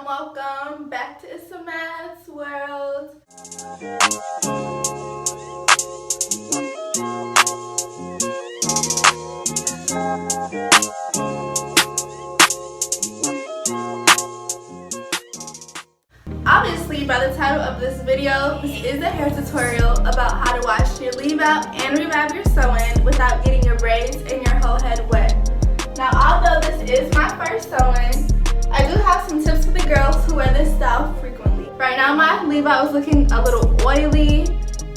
welcome back to It's a Maths World. Obviously, by the title of this video, this is a hair tutorial about how to wash your leave out and revamp your sew-in without getting your braids and your whole head wet. Now, although this is my first sew-in, I do have some tips for the girls who wear this style frequently. Right now, my leave out is looking a little oily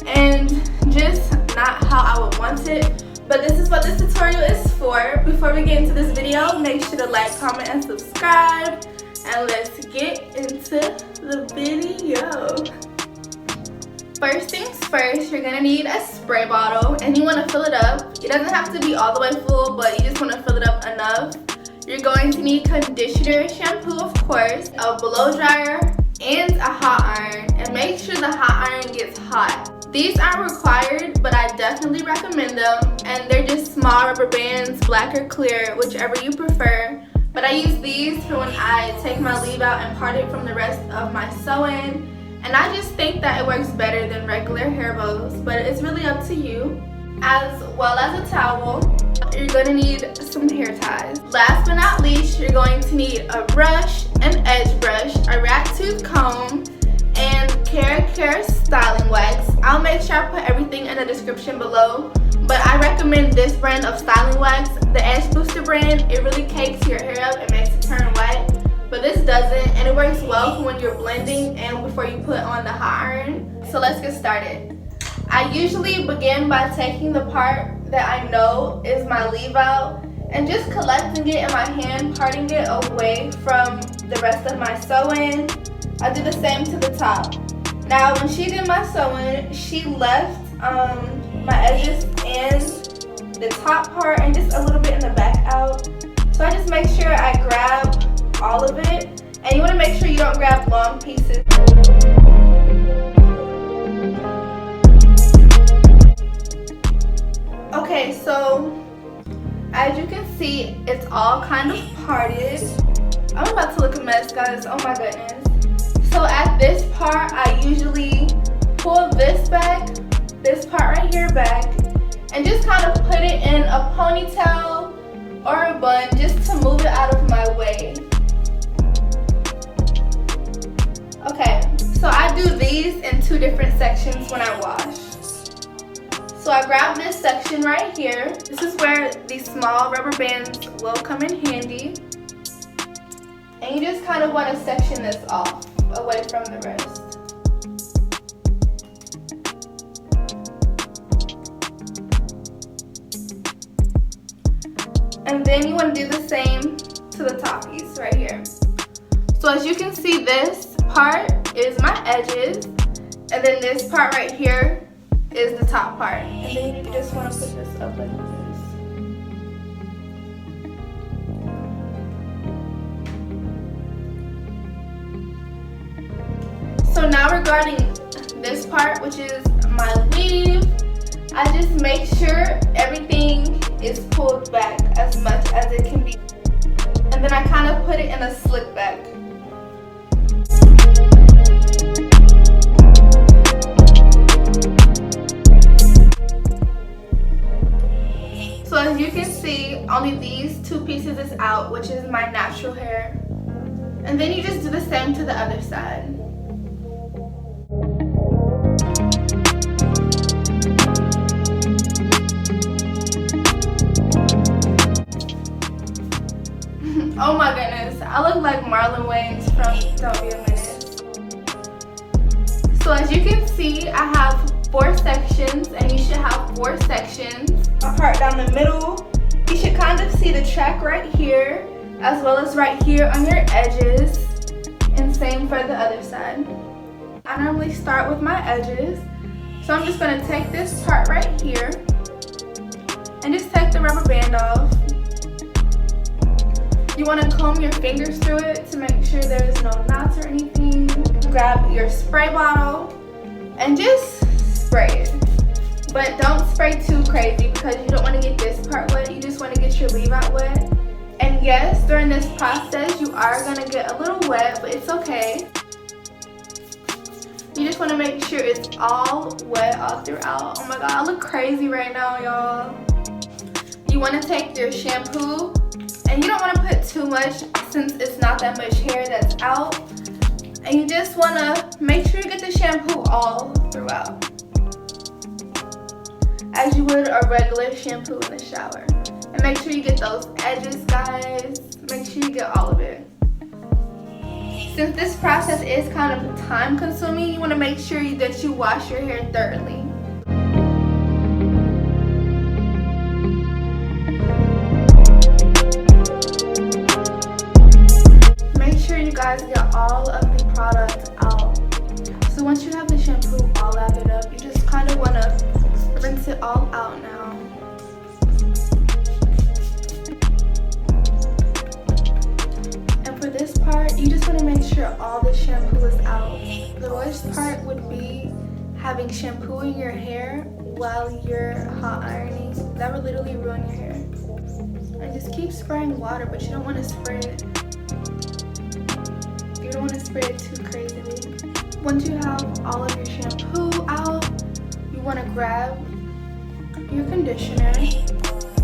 and just not how I would want it. But this is what this tutorial is for. Before we get into this video, make sure to like, comment, and subscribe. And let's get into the video. First things first, you're gonna need a spray bottle and you wanna fill it up. It doesn't have to be all the way full, but you just wanna fill it up enough. You're going to need conditioner, shampoo of course, a blow dryer, and a hot iron. And make sure the hot iron gets hot. These aren't required, but I definitely recommend them. And they're just small rubber bands, black or clear, whichever you prefer. But I use these for when I take my leave out and part it from the rest of my sew-in. And I just think that it works better than regular hair bows, but it's really up to you. As well as a towel, you're going to need some hair ties. Last but not least, you're going to need a brush, an edge brush, a rat tooth comb, and KeraCare styling wax. I'll make sure I put everything in the description below. But I recommend this brand of styling wax, the Edge Booster brand. It really cakes your hair up and makes it turn wet. But this doesn't, and it works well for when you're blending and before you put on the hot iron. So let's get started. I usually begin by taking the part that I know is my leave out and just collecting it in my hand, parting it away from the rest of my sew-in. I do the same to the top. Now when she did my sew-in, she left my edges and the top part and just a little bit in the back out. So I just make sure I grab all of it, and you want to make sure you don't grab long pieces. Okay, so as you can see, it's all kind of parted. I'm about to look a mess, guys. Oh my goodness. So at this part, I usually pull this back, this part right here back, and just kind of put it in a ponytail or a bun just to move it out of my way. Okay, so I do these in two different sections when I wash. So I grab this section right here. This is where these small rubber bands will come in handy. And you just kind of want to section this off away from the rest. And then you want to do the same to the top piece right here. So as you can see, this part is my edges, and then this part right here is the top part. And then you just want to put this up like this. So now regarding this part, which is my weave, I just make sure everything is pulled back as much as it can be. And then I kind of put it in a slick back. So as you can see, only these two pieces is out, which is my natural hair. And then you just do the same to the other side. Oh my goodness, I look like Marlon Wayans from Don't Be a Menace. So as you can see, I have 4 sections, and you should have 4 sections. A part down the middle. You should kind of see the track right here, as well as right here on your edges, and same for the other side. I normally start with my edges, so I'm just going to take this part right here, and just take the rubber band off. You want to comb your fingers through it to make sure there's no knots or anything. Grab your spray bottle and just spray it. But don't spray too crazy because you don't want to get this part wet. You just want to get your leave out wet. And And yes, during this process, you are gonna get a little wet, but it's okay. You just wanna make sure it's all wet all throughout. Oh my God, I look crazy right now, y'all. You wanna take your shampoo, and you don't wanna put too much since it's not that much hair that's out. And you just wanna make sure you get the shampoo all throughout, as you would a regular shampoo in the shower. And make sure you get those edges, guys. Make sure you get all of it. Since this process is kind of time consuming, you want to make sure that you wash your hair thoroughly. Make sure you guys get all of the product out. So once you have the shampoo all lathered up, you just kind of want to rinse it all out now. And for this part, you just want to make sure all the shampoo is out. The worst part would be having shampoo in your hair while you're hot ironing. That would literally ruin your hair. And just keep spraying water, but you don't want to spray it. You don't want to spray it too crazily. Once you have all of your shampoo out, you want to grab your conditioner.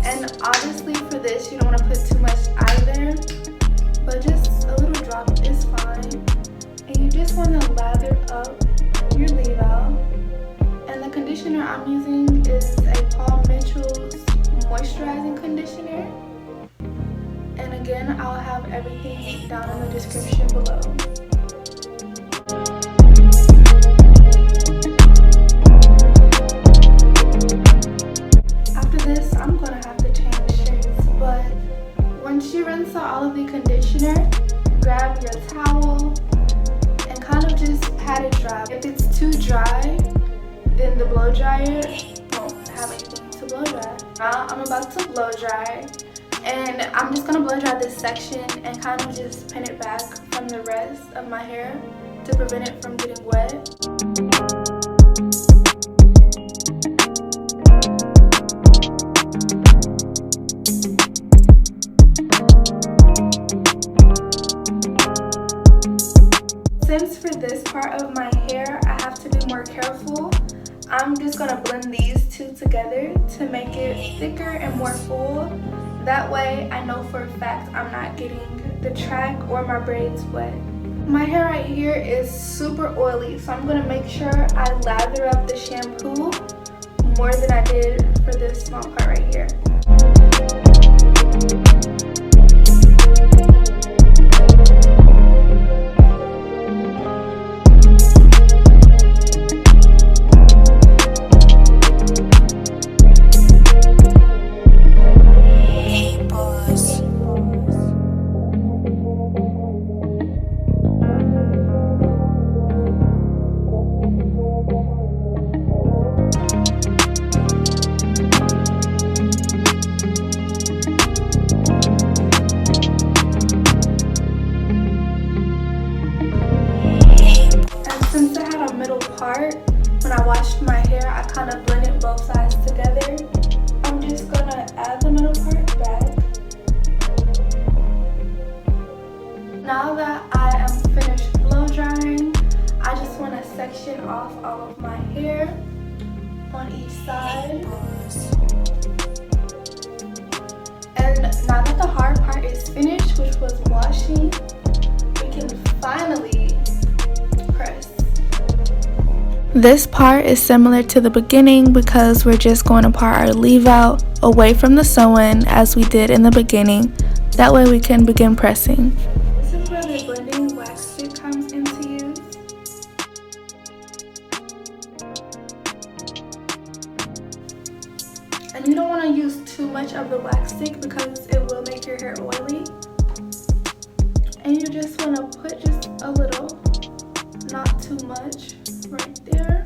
And obviously for this, you don't want to put too much either, but just a little drop is fine. And you just want to lather up your leave out. And the conditioner I'm using is a Paul Mitchell's moisturizing conditioner. And again, I'll have everything down in the description below. After this, I'm gonna have to change shirts, but once you rinse out all of the conditioner, grab your towel and kind of just pat it dry. If it's too dry, then the blow dryer won't have anything to blow dry. Now I'm about to blow dry, and I'm just gonna blow dry this section and kind of just pin it back from the rest of my hair to prevent it from getting wet. Since for this part of my hair, I have to be more careful, I'm just gonna blend these two together to make it thicker and more full. That way, I know for a fact I'm not getting the track or my braids wet. My hair right here is super oily, so I'm gonna make sure I lather up the shampoo more than I did for this small part right here. When I washed my hair, I kind of blended both sides together. I'm just gonna add the middle part back. Now that I am finished blow drying, I just want to section off all of my hair on each side. And now that the hard part is finished, which was washing, we can finally press. This part is similar to the beginning because we're just going to part our leave out away from the sew-in as we did in the beginning. That way we can begin pressing. This is where the blending wax stick comes into use. And you don't want to use too much of the wax stick because it will make your hair oily. And you just want to put just a little, not too much, right there.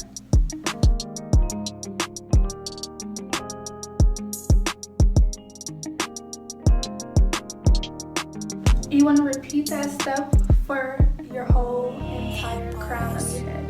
You want to repeat that step for your whole entire crown of your head.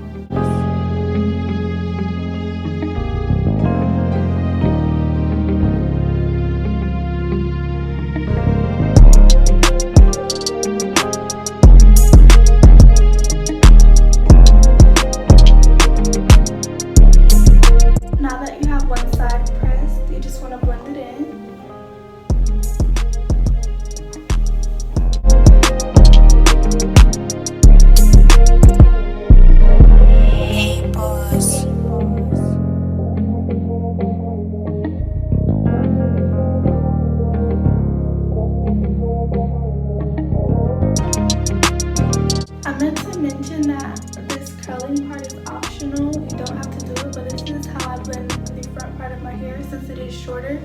mention that this curling part is optional. You don't have to do it, but this is how I blend the front part of my hair since it is shorter.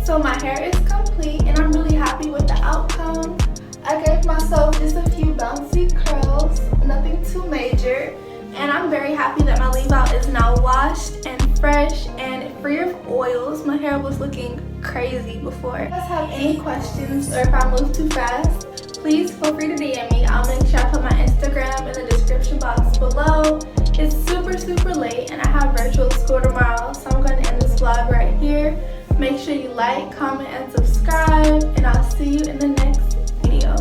So my hair is complete and I'm really happy with the outcome. I gave myself just a few bouncy curls, nothing too major. And I'm very happy that my leave out is now washed and fresh and free of oils. My hair was looking crazy before. If you guys have any questions or if I move too fast, please feel free to DM me. I'll make sure I put my Instagram in the description box below. It's super late and I have virtual school tomorrow, so I'm going to end this vlog right here. Make sure you like, comment, and subscribe, and I'll see you in the next video.